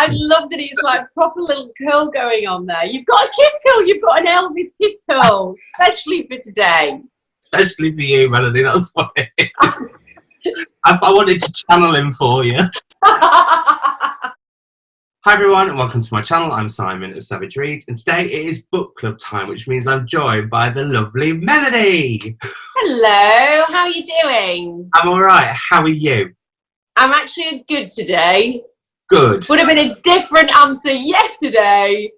I love that it's like proper little curl going on there. You've got a kiss curl. You've got an Elvis kiss curl, especially for today. Especially for you, Melanie. That's why. I wanted to channel him for you. Hi everyone and welcome to my channel. I'm Simon of Savidge Reads and today it is book club time, which means I'm joined by the lovely Melanie. Hello, how are you doing? I'm alright, how are you? I'm actually good today. Good. Would have been a different answer yesterday,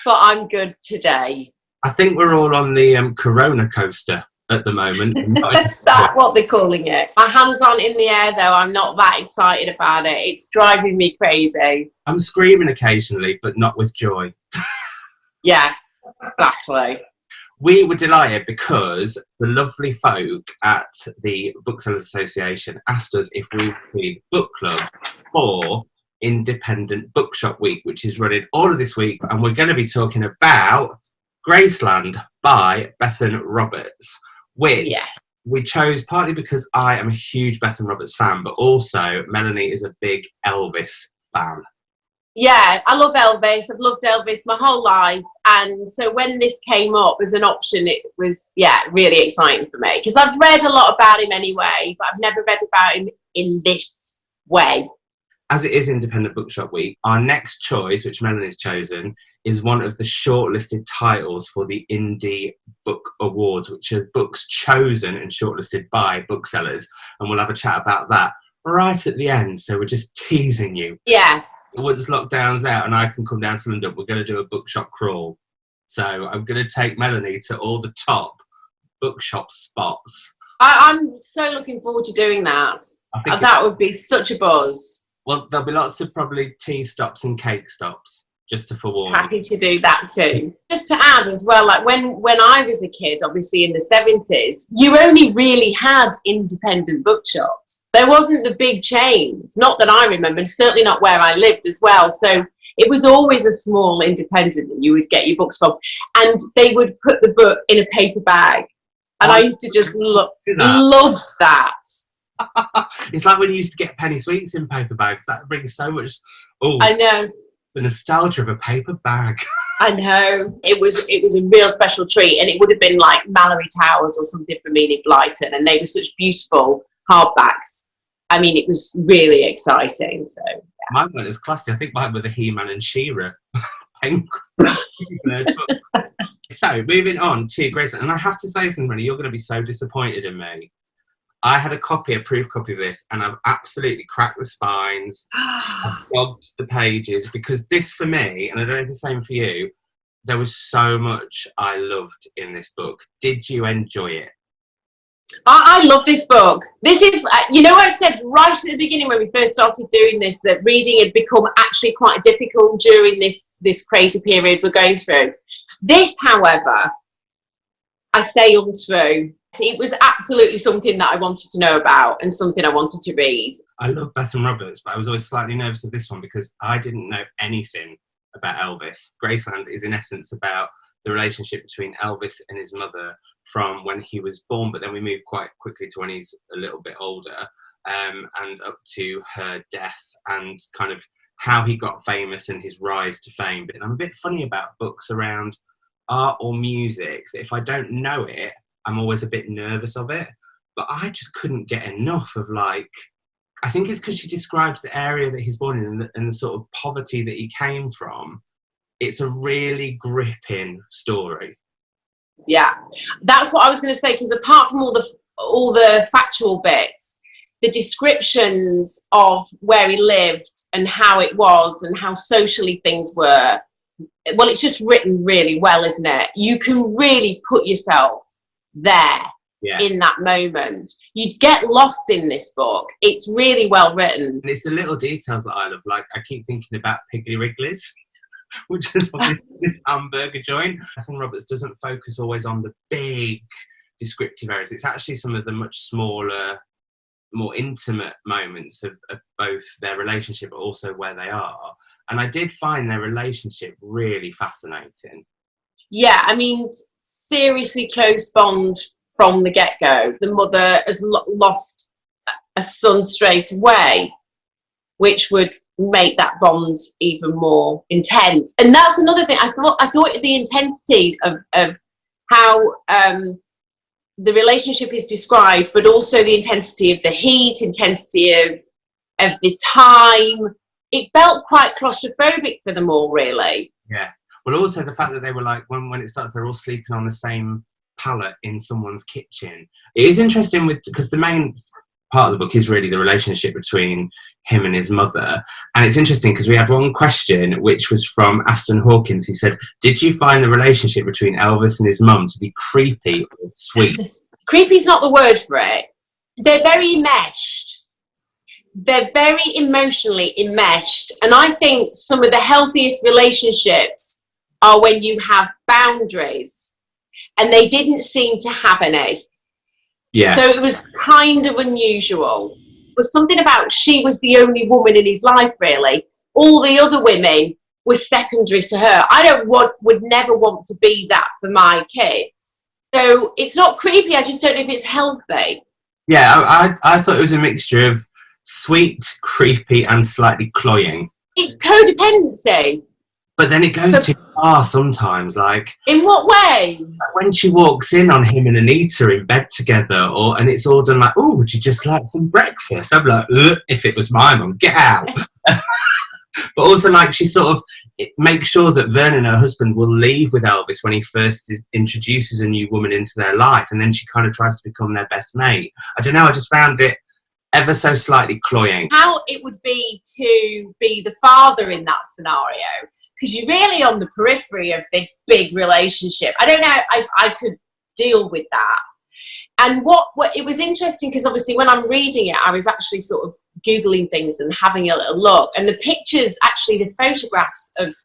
but I'm good today. I think we're all on the Corona coaster at the moment. Is that what they're calling it? My hands aren't in the air though. I'm not that excited about it. It's driving me crazy. I'm screaming occasionally, but not with joy. Yes, exactly. We were delighted because the lovely folk at the Booksellers Association asked us if we would read book club for Independent Bookshop Week, which is running all of this week, and we're going to be talking about Graceland by Bethan Roberts, which we chose partly because I am a huge Bethan Roberts fan, but also Melanie is a big Elvis fan. Yeah, I love Elvis. I've loved Elvis my whole life. And so when this came up as an option, it was, really exciting for me. Because I've read a lot about him anyway, but I've never read about him in this way. As it is Independent Bookshop Week, our next choice, which Melanie's chosen, is one of the shortlisted titles for the Indie Book Awards, which are books chosen and shortlisted by booksellers. And we'll have a chat about that right at the end. So we're just teasing you. Yes. Once lockdown's out and I can come down to London, we're going to do a bookshop crawl. So I'm going to take Melanie to all the top bookshop spots. I'm so looking forward to doing that. That would be such a buzz. Well, there'll be lots of probably tea stops and cake stops, just to forewarn. Happy to do that too. Just to add as well, like when I was a kid, obviously in the 70s, you only really had independent bookshops. There wasn't the big chains, not that I remember, and certainly not where I lived as well. So it was always a small independent that you would get your books from. And they would put the book in a paper bag. And I used to just loved that. It's like when you used to get penny sweets in paper bags. That brings so much. Oh, I know. The nostalgia of a paper bag. I know. It was a real special treat, and it would have been like Mallory Towers or something from Enid Blyton, and they were such beautiful hardbacks. I mean, it was really exciting. So mine weren't as classy. I think mine were the He-Man and She-Ra books. So moving on to Graceland, and I have to say something, you're going to be so disappointed in me. I had a proof copy of this, and I've absolutely cracked the spines, I've dogged the pages, because this for me, and I don't know if it's the same for you, there was so much I loved in this book. Did you enjoy it? I love this book. This is, you know what I said right at the beginning when we first started doing this, that reading had become actually quite difficult during this crazy period we're going through. This, however, I sailed through. It was absolutely something that I wanted to know about and something I wanted to read. I love Bethan Roberts, but I was always slightly nervous of this one because I didn't know anything about Elvis. Graceland is in essence about the relationship between Elvis and his mother from when he was born, but then we move quite quickly to when he's a little bit older, and up to her death and kind of how he got famous and his rise to fame. But I'm a bit funny about books around art or music that if I don't know it, I'm always a bit nervous of it, but I just couldn't get enough of I think it's because she describes the area that he's born in and the sort of poverty that he came from. It's a really gripping story. Yeah, that's what I was going to say, because apart from all the factual bits, the descriptions of where he lived and how it was and how socially things were, well, it's just written really well, isn't it? You can really put yourself there in that moment. You'd get lost in this book. It's really well written. And it's the little details that I love. Like, I keep thinking about Piggly Wriggly's, which is this hamburger joint. Bethan Roberts doesn't focus always on the big descriptive areas. It's actually some of the much smaller, more intimate moments of both their relationship, but also where they are. And I did find their relationship really fascinating. Yeah, I mean, seriously close bond from the get-go. The mother has lost a son straight away, which would make that bond even more intense. And that's another thing. I thought the intensity of how the relationship is described, but also the intensity of the heat, intensity of the time. It felt quite claustrophobic for them all, really. Yeah. Well, also the fact that they were like, when it starts, they're all sleeping on the same pallet in someone's kitchen. It is interesting because the main part of the book is really the relationship between him and his mother. And it's interesting because we had one question, which was from Aston Hawkins, who said, did you find the relationship between Elvis and his mum to be creepy or sweet? Creepy's not the word for it. They're very enmeshed. They're very emotionally enmeshed. And I think some of the healthiest relationships are when you have boundaries. And they didn't seem to have any. Yeah. So it was kind of unusual. It was something about she was the only woman in his life, really. All the other women were secondary to her. Would never want to be that for my kids. So it's not creepy. I just don't know if it's healthy. Yeah, I thought it was a mixture of sweet, creepy, and slightly cloying. It's codependency. But then it goes too far sometimes. Like, in what way? When she walks in on him and Anita in bed together, and it's all done like, oh, would you just like some breakfast? I'm like, if it was my mum, get out. But also, like, she sort of makes sure that Vernon, her husband, will leave with Elvis when he first introduces a new woman into their life, and then she kind of tries to become their best mate. I don't know, I just found it ever so slightly cloying. How it would be to be the father in that scenario, because you're really on the periphery of this big relationship. I don't know, I could deal with that. And what it was interesting, because obviously when I'm reading it, I was actually sort of Googling things and having a little look. And the pictures, actually the photographs of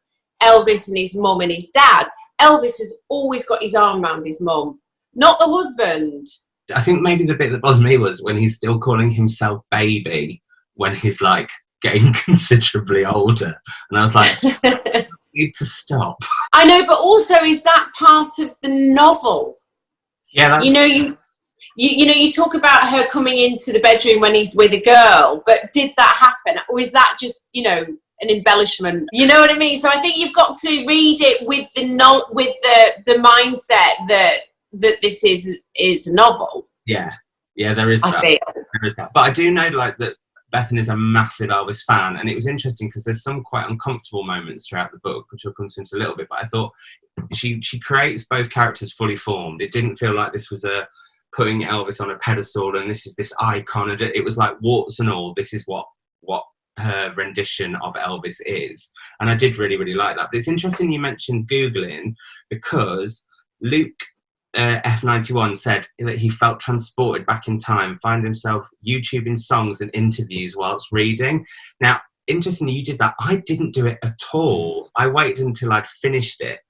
Elvis and his mum and his dad, Elvis has always got his arm around his mum, not the husband. I think maybe the bit that bothered me was when he's still calling himself baby when he's like getting considerably older. And I was like, I need to stop. I know, but also is that part of the novel? Yeah, that's... You talk about her coming into the bedroom when he's with a girl, but did that happen, or is that just an embellishment? You know what I mean? So I think you've got to read it with the mindset that this is a novel. Yeah, there is that. There is that. But I do know like that Bethan is a massive Elvis fan, and it was interesting because there's some quite uncomfortable moments throughout the book, which we'll come to a little bit. But I thought she creates both characters fully formed. It didn't feel like this was putting Elvis on a pedestal and this is this icon. It was like warts and all, this is what her rendition of Elvis is. And I did really, really like that. But it's interesting you mentioned Googling, because Luke F91 said that he felt transported back in time, find himself YouTubing songs and interviews whilst reading. Now, interestingly, you did that. I didn't do it at all. I waited until I'd finished it.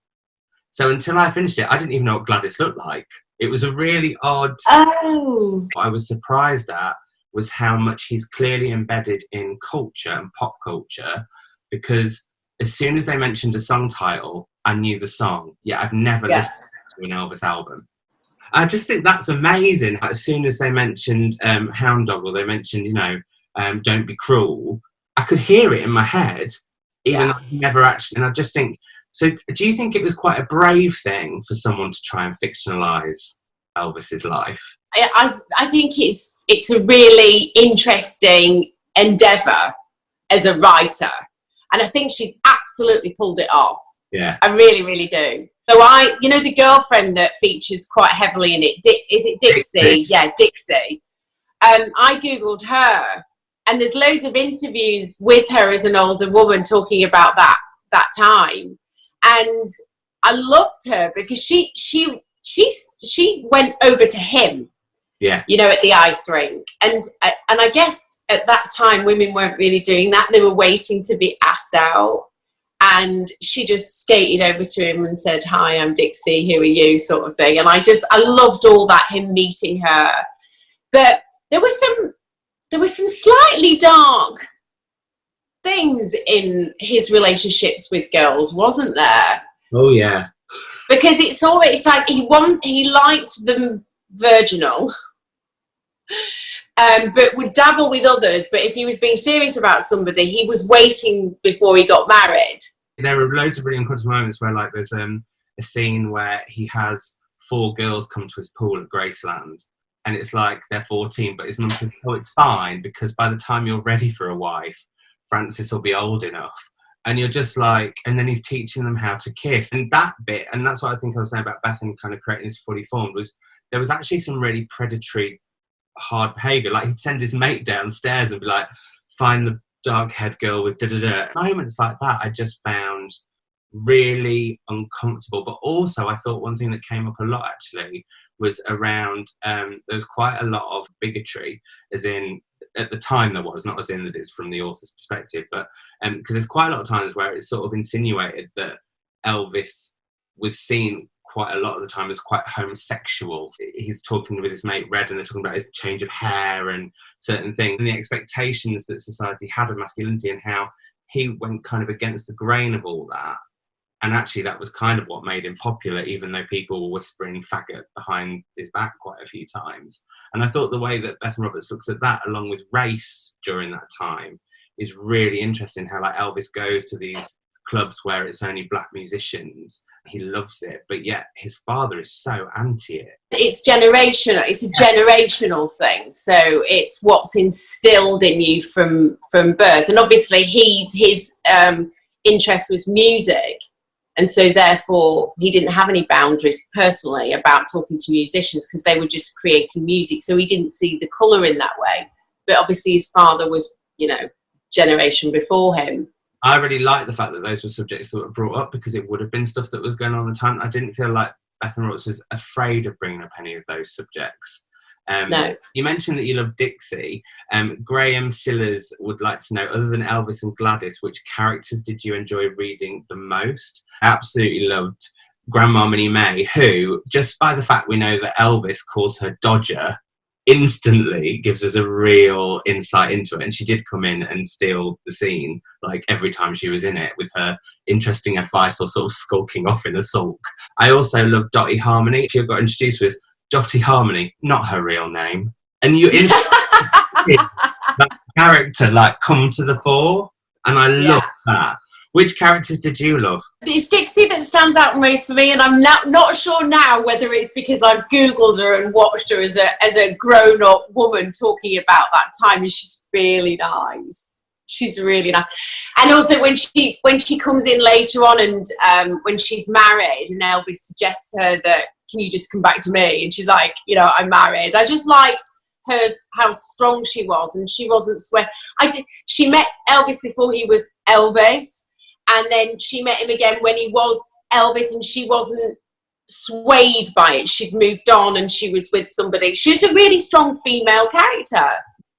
So until I finished it, I didn't even know what Gladys looked like. It was a really odd... Oh! What I was surprised at was how much he's clearly embedded in culture and pop culture, because as soon as they mentioned a song title, I knew the song. I've never listened to an Elvis album. I just think that's amazing. As soon as they mentioned Hound Dog, or they mentioned, Don't Be Cruel, I could hear it in my head, even though I never actually... And I just think... So do you think it was quite a brave thing for someone to try and fictionalise Elvis's life? I think it's a really interesting endeavour as a writer. And I think she's absolutely pulled it off. Yeah. I really, really do. So the girlfriend that features quite heavily in it, is it Dixie? Yeah, Dixie. I Googled her, and there's loads of interviews with her as an older woman talking about that time. And I loved her because she went over to him, at the ice rink. And I guess at that time, women weren't really doing that. They were waiting to be asked out. And she just skated over to him and said, "Hi, I'm Dixie, who are you?" sort of thing. And I loved all that, him meeting her. But there was some slightly dark things in his relationships with girls, wasn't there? Oh yeah. Because it's like he liked them virginal, but would dabble with others. But if he was being serious about somebody, he was waiting before he got married. There are loads of really uncomfortable moments where, like, there's a scene where he has 4 girls come to his pool at Graceland, and it's like they're 14, but his mum says, oh, it's fine, because by the time you're ready for a wife, Francis will be old enough. And you're just like, and then he's teaching them how to kiss. And that bit, and that's what I think I was saying about Bethan kind of creating this fully formed, was there was actually some really predatory, hard behaviour. Like, he'd send his mate downstairs and be like, find the dark-haired girl with da-da-da. Moments like that I just found really uncomfortable. But also, I thought one thing that came up a lot, actually, was around, there was quite a lot of bigotry, as in, at the time there was, not as in that it's from the author's perspective, but because there's quite a lot of times where it's sort of insinuated that Elvis was seen quite a lot of the time as quite homosexual. He's talking with his mate Red, and they're talking about his change of hair and certain things, and the expectations that society had of masculinity, and how he went kind of against the grain of all that. And actually that was kind of what made him popular, even though people were whispering faggot behind his back quite a few times. And I thought the way that Bethan Roberts looks at that, along with race during that time, is really interesting. How, like, Elvis goes to these clubs where it's only black musicians. He loves it, but yet his father is so anti it. It's generational. It's a generational thing. So it's what's instilled in you from birth. And obviously his interest was music. And so therefore he didn't have any boundaries personally about talking to musicians, because they were just creating music. So he didn't see the colour in that way. But obviously his father was, generation before him. I really like the fact that those were subjects that were brought up, because it would have been stuff that was going on at the time. I didn't feel like Bethan Roberts was afraid of bringing up any of those subjects. No. You mentioned that you love Dixie. Graham Sillers would like to know, other than Elvis and Gladys, which characters did you enjoy reading the most? I absolutely loved Grandma Minnie May, who, just by the fact we know that Elvis calls her Dodger, instantly gives us a real insight into it. And she did come in and steal the scene, like, every time she was in it, with her interesting advice or sort of skulking off in a sulk. I also loved Dottie Harmony. She got introduced with Dottie Harmony, not her real name. And you instantly that character, like, come to the fore. And I love that. Which characters did you love? It's Dixie that stands out most for me, and I'm not sure now whether it's because I've Googled her and watched her as a grown-up woman talking about that time, and she's really nice. She's really nice. And also when she comes in later on, and when she's married, and Elvis suggests to her that, can you just come back to me? And she's like, I'm married. I just liked how strong she was, and she wasn't she met Elvis before he was Elvis. And then she met him again when he was Elvis, and she wasn't swayed by it. She'd moved on and she was with somebody. She was a really strong female character.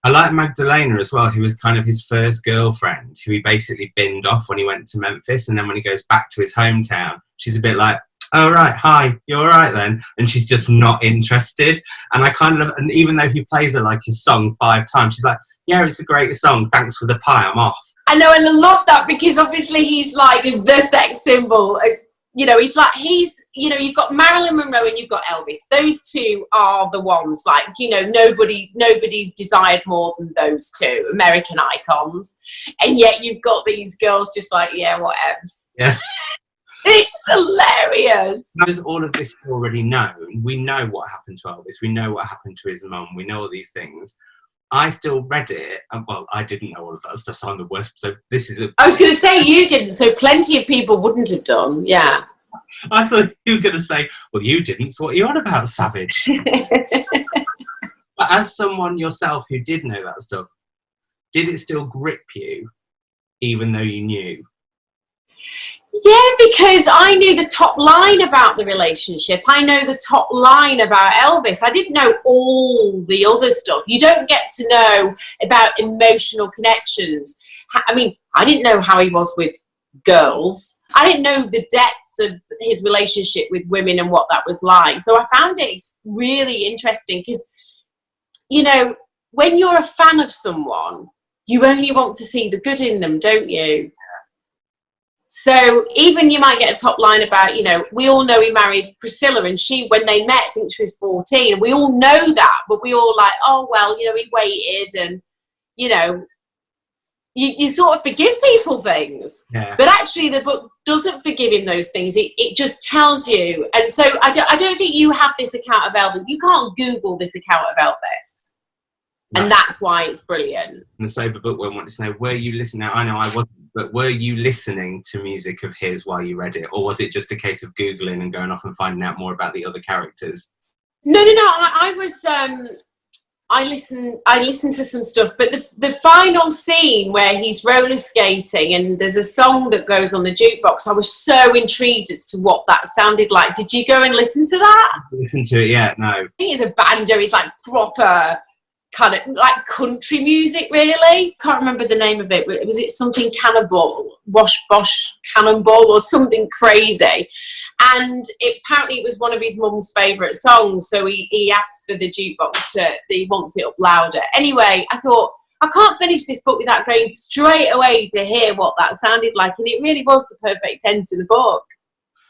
I like Magdalena as well, who was kind of his first girlfriend, who he basically binned off when he went to Memphis. And then when he goes back to his hometown, she's a bit like, oh, right, hi, you're all right then. And she's just not interested. And I kind of love, and even though he plays her like his song 5 times, she's like, yeah, it's a great song. Thanks for the pie. I'm off. I know, and I love that, because obviously he's like the sex symbol. He's like, you've got Marilyn Monroe and you've got Elvis. Those two are the ones, like, nobody's desired more than those two American icons. And yet you've got these girls just like, yeah, whatevs. Yeah. It's hilarious. Because all of this is already known. We know what happened to Elvis. We know what happened to his mum. We know all these things. I still read it, and, well, I didn't know all of that stuff, so I'm the worst. So this is I was going to say you didn't, so plenty of people wouldn't have done, yeah. I thought you were going to say, well, you didn't, so what are you on about, Savidge? But as someone yourself who did know that stuff, did it still grip you, even though you knew? Yeah, because I knew the top line about the relationship. I know the top line about Elvis. I didn't know all the other stuff. You don't get to know about emotional connections. I mean, I didn't know how he was with girls. I didn't know the depths of his relationship with women and what that was like. So I found it really interesting because, when you're a fan of someone, you only want to see the good in them, don't you? So even you might get a top line about, you know, we all know he married Priscilla, and she, when they met, I think she was 14, and we all know that, but we all like, oh, well, you know, he waited, and, you know, you sort of forgive people things. Yeah. But actually the book doesn't forgive him those things. It just tells you. And so I don't think you have this account of Elvis. You can't Google this account of Elvis. No. And that's why it's brilliant. And the sober bookworm wanted to know, were you listening? Now, I know I wasn't, but were you listening to music of his while you read it? Or was it just a case of Googling and going off and finding out more about the other characters? No. I was... I listened to some stuff, but the final scene where he's roller skating and there's a song that goes on the jukebox, I was so intrigued as to what that sounded like. Did you go and listen to that? Listen to it, yeah, no. I think it's a banjo. It's like proper kind of like country music, really. Can't remember the name of it. Was it something Cannonball, Wash Bosh Cannonball, or something crazy? And apparently it was one of his mum's favourite songs, so he asked for the jukebox he wants it up louder. Anyway, I thought, I can't finish this book without going straight away to hear what that sounded like, and it really was the perfect end to the book.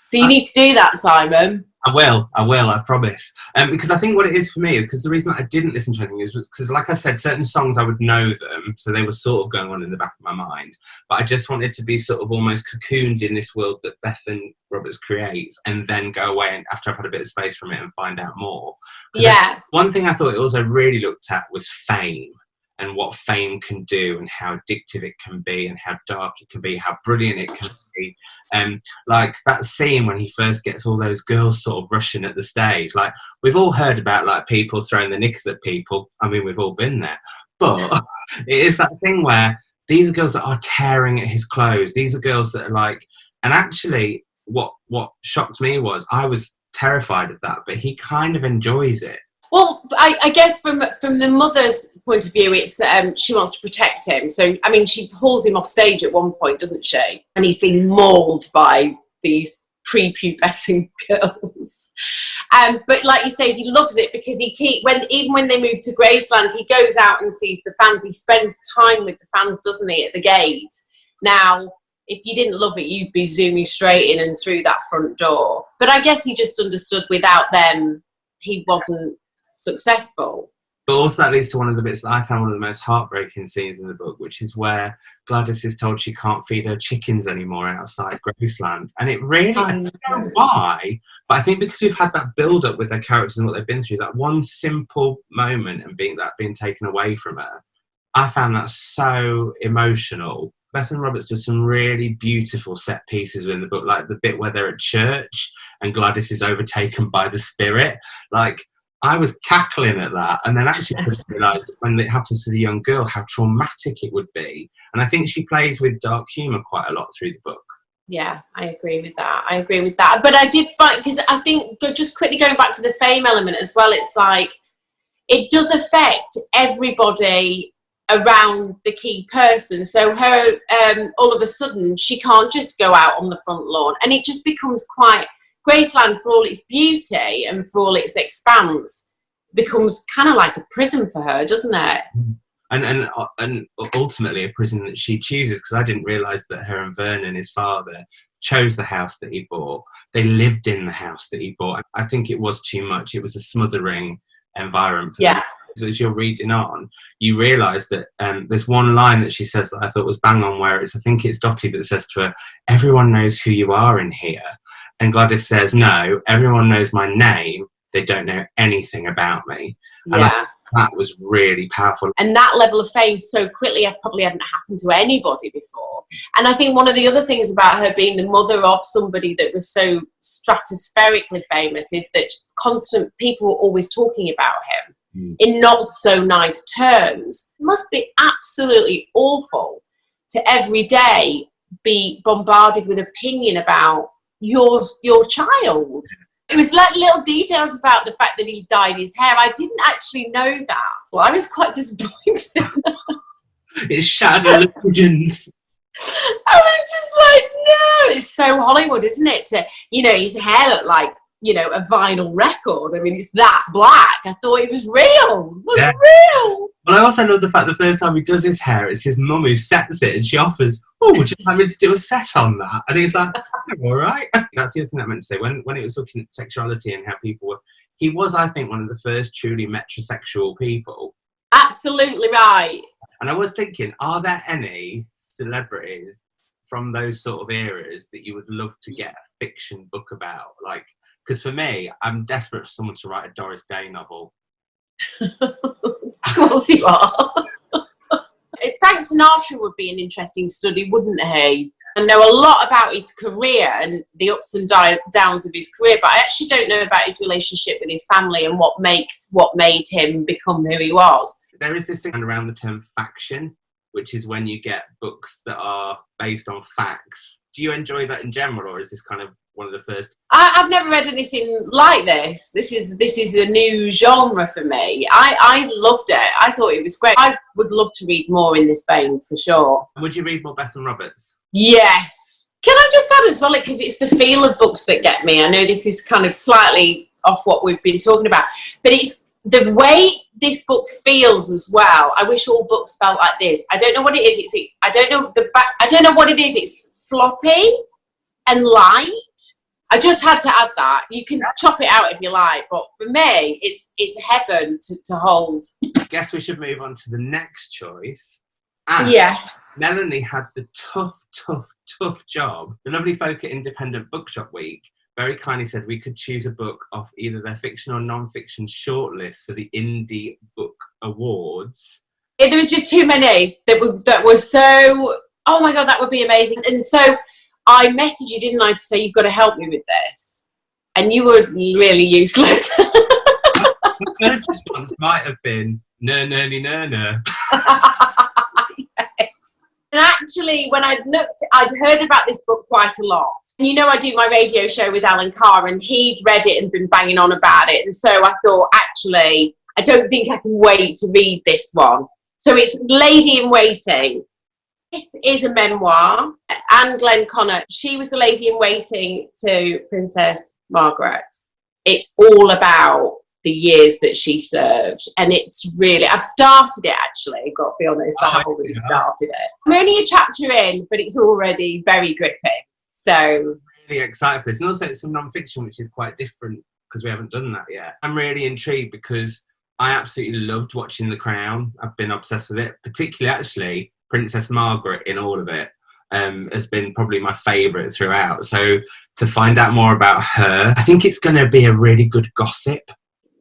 So you need to do that, Simon. I will, I promise. Because I think what it is for me is because the reason that I didn't listen to anything is because, like I said, certain songs I would know them, so they were sort of going on in the back of my mind. But I just wanted to be sort of almost cocooned in this world that Bethan Roberts creates, and then go away and after I've had a bit of space from it and find out more. Yeah. One thing I thought it also really looked at was fame. And what fame can do, and how addictive it can be, and how dark it can be, how brilliant it can be. Like that scene when he first gets all those girls sort of rushing at the stage. Like, we've all heard about like people throwing the knickers at people. I mean, we've all been there. But it is that thing where these are girls that are tearing at his clothes. These are girls that are like, and actually what shocked me was I was terrified of that, but he kind of enjoys it. Well, I guess from the mother's point of view, it's that she wants to protect him. So, I mean, she hauls him off stage at one point, doesn't she? And he's been mauled by these prepubescent girls. But like you say, he loves it because even when they move to Graceland, he goes out and sees the fans. He spends time with the fans, doesn't he, at the gate? Now, if you didn't love it, you'd be zooming straight in and through that front door. But I guess he just understood without them, he wasn't successful. But also that leads to one of the bits that I found one of the most heartbreaking scenes in the book, which is where Gladys is told she can't feed her chickens anymore outside Graceland. And it really, I don't know why, but I think because we've had that build-up with their characters and what they've been through, that one simple moment and being taken away from her, I found that so emotional. Bethan Roberts does some really beautiful set pieces in the book, like the bit where they're at church and Gladys is overtaken by the spirit. Like, I was cackling at that, and then actually realised when it happens to the young girl how traumatic it would be. And I think she plays with dark humour quite a lot through the book. Yeah, I agree with that. But I did find, because I think, just quickly going back to the fame element as well, it's like, it does affect everybody around the key person. So her, all of a sudden, she can't just go out on the front lawn, and it just becomes quite... Graceland, for all its beauty and for all its expanse, becomes kind of like a prison for her, doesn't it? And ultimately a prison that she chooses, because I didn't realise that her and Vernon, his father, chose the house that he bought. They lived in the house that he bought. I think it was too much. It was a smothering environment. Yeah. So as you're reading on, you realise that there's one line that she says that I thought was bang on, where I think it's Dottie that says to her, "Everyone knows who you are in here." And Gladys says, "No, everyone knows my name. They don't know anything about me." And yeah. That was really powerful. And that level of fame so quickly probably hadn't happened to anybody before. And I think one of the other things about her being the mother of somebody that was so stratospherically famous is that constant people were always talking about him in not so nice terms. It must be absolutely awful to every day be bombarded with opinion about your child. It was like little details about the fact that he dyed his hair. I didn't actually know that. So I was quite disappointed. It's shadow legends. I was just like, no, it's so Hollywood, isn't it? His hair looked like you know, a vinyl record. I mean, it's that black. I thought it was real. It was real. Well, I also love the fact the first time he does his hair, it's his mum who sets it, and she offers, "Oh, would you like me to do a set on that?" And he's like, "Oh, all right." That's the other thing I meant to say. When it was looking at sexuality and how people were, he was, I think, one of the first truly metrosexual people. Absolutely right. And I was thinking, are there any celebrities from those sort of eras that you would love to get a fiction book about? Like, because for me, I'm desperate for someone to write a Doris Day novel. Of course you are. Frank Sinatra would be an interesting study, wouldn't he? I know a lot about his career and the ups and downs of his career, but I actually don't know about his relationship with his family and what made him become who he was. There is this thing around the term faction, which is when you get books that are based on facts. Do you enjoy that in general, or is this kind of one of the first? I've never read anything like this. This is a new genre for me. I loved it. I thought it was great. I would love to read more in this vein for sure. Would you read more Bethan Roberts? Yes. Can I just add as well, because it's the feel of books that get me. I know this is kind of slightly off what we've been talking about, but it's the way this book feels as well. I wish all books felt like this. I don't know what it is. I don't know what it is. It's floppy and light. I just had to add that. You can chop it out if you like, but for me, it's heaven to hold. I guess we should move on to the next choice. And yes. Melanie had the tough job. The lovely folk at Independent Bookshop Week very kindly said we could choose a book off either their fiction or non-fiction shortlist for the Indie Book Awards. There was just too many that were so, oh my God, that would be amazing. And so I messaged you, didn't I, to say you've got to help me with this. And you were really useless. The first response might have been, no. Yes. And actually, when I'd heard about this book quite a lot. And you know, I do my radio show with Alan Carr, and he'd read it and been banging on about it. And so I thought, actually, I don't think I can wait to read this one. So it's Lady in Waiting. This is a memoir. Anne Glenconnor, she was the lady in waiting to Princess Margaret. It's all about the years that she served, and it's really, I've started it actually, I've got to be honest, I have already started it. I'm only a chapter in, but it's already very gripping. So really excited for this, and also it's some non-fiction, which is quite different because we haven't done that yet. I'm really intrigued because I absolutely loved watching The Crown. I've been obsessed with it, particularly actually Princess Margaret in all of it. Has been probably my favourite throughout. So to find out more about her, I think it's going to be a really good gossip.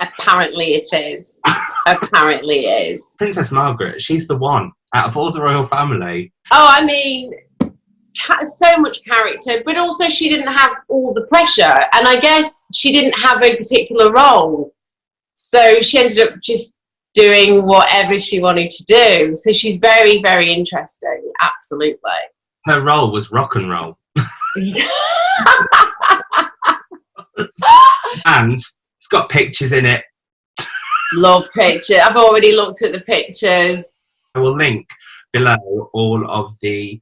Apparently it is. Apparently it is. Princess Margaret, she's the one out of all the royal family. Oh, I mean, so much character, but also she didn't have all the pressure, and I guess she didn't have a particular role. So she ended up just doing whatever she wanted to do. So she's very, very interesting. Absolutely. Her role was rock and roll. And it's got pictures in it. Love pictures. I've already looked at the pictures. I will link below all of the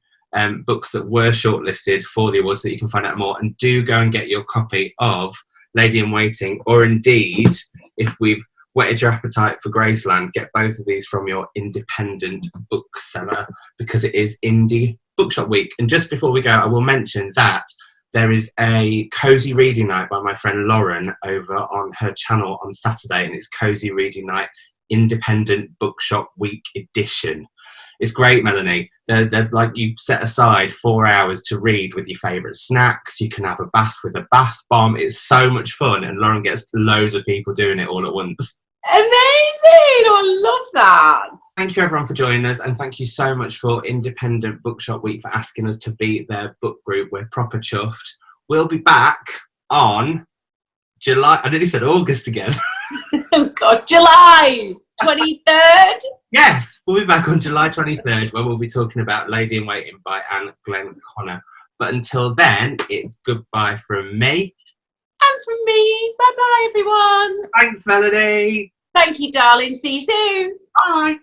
books that were shortlisted for the awards so that you can find out more. And do go and get your copy of Lady in Waiting, or indeed, if we've whetted your appetite for Graceland, get both of these from your independent bookseller, because it is Indie Bookshop Week. And just before we go, I will mention that there is a cozy reading night by my friend Lauren over on her channel on Saturday, and it's Cozy Reading Night Independent Bookshop Week edition. It's great, Melanie. They're like, you set aside 4 hours to read with your favourite snacks. You can have a bath with a bath bomb. It's so much fun, and Lauren gets loads of people doing it all at once. Amazing! Oh, I love that. Thank you everyone for joining us, and thank you so much for Independent Bookshop Week for asking us to be their book group. We're proper chuffed. We'll be back on July, I nearly said August again. Oh God, July 23rd? Yes, we'll be back on July 23rd where we'll be talking about Lady in Waiting by Anne Glenconnor. But until then, it's goodbye from me. And from me. Bye-bye, everyone. Thanks, Melanie. Thank you, darling. See you soon. Bye.